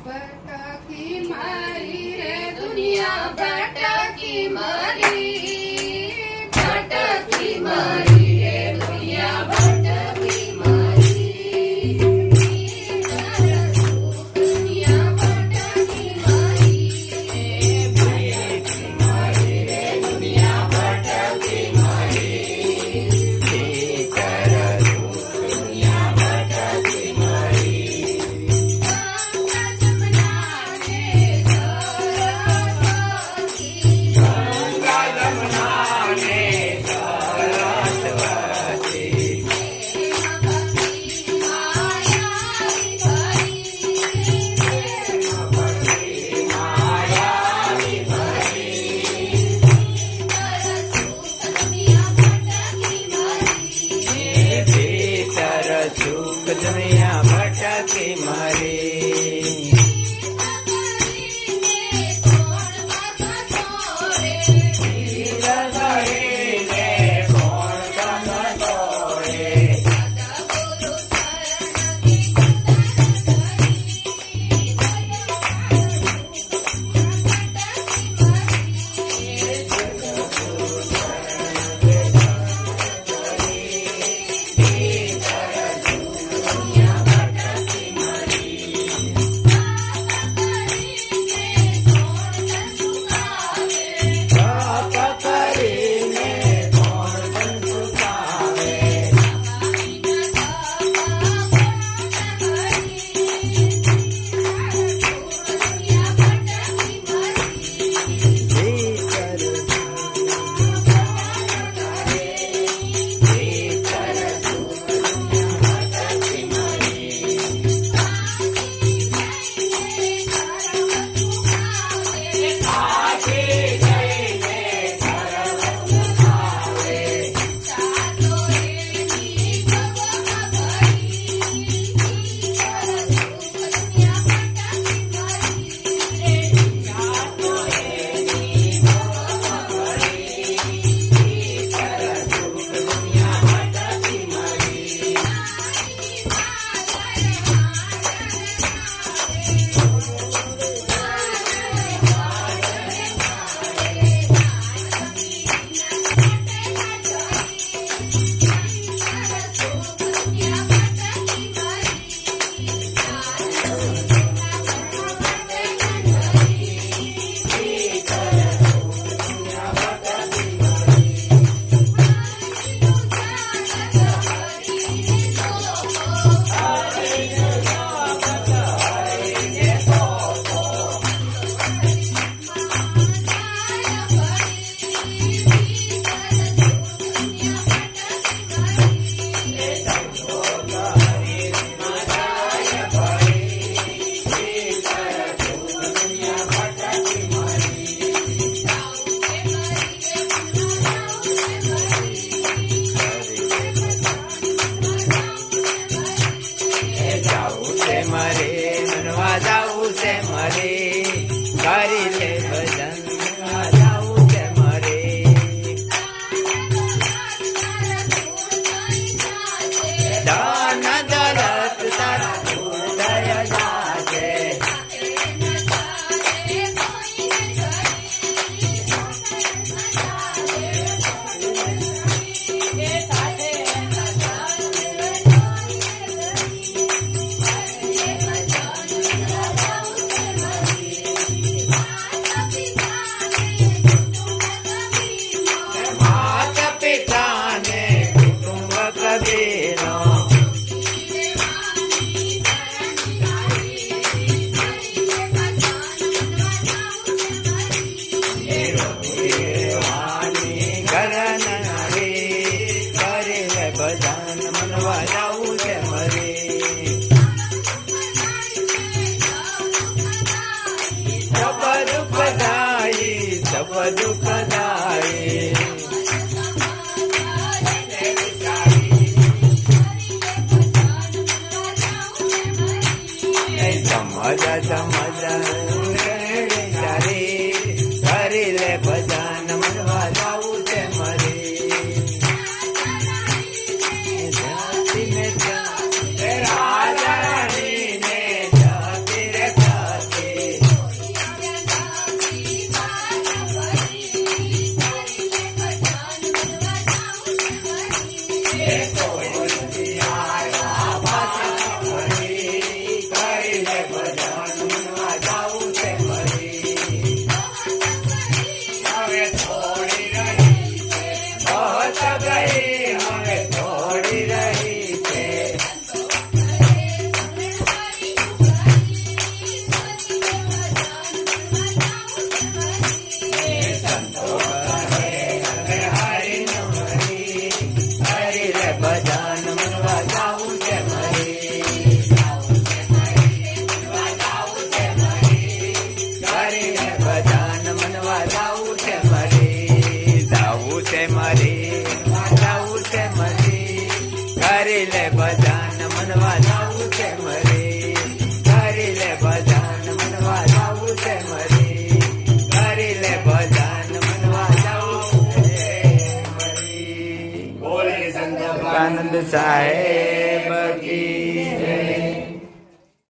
ભટકી મારી રે દુનિયા ભટકી મારી, ભટકી મારી રે દુનિયા ભટકી મારી, દુનિયા ભટકી મારી, ભટકી મારી રે દુનિયા ભટકી મારી, દુનિયા ભટકી મારી. દુનિયા ભટકી મારી, કરી લે ભજન જાવું છે મારે, દાન દરત તારા ઉદય જાશે, ભજન મનવા જાવું છે મરે, સબ દુઃખ દાઈ, સબ દુઃખ દાઈ, સમજ કરી લે ભજન મનવા જાવું છે મરે, રાજા રાણી ને જાતિ રે સહજાનંદ સાહેબ કી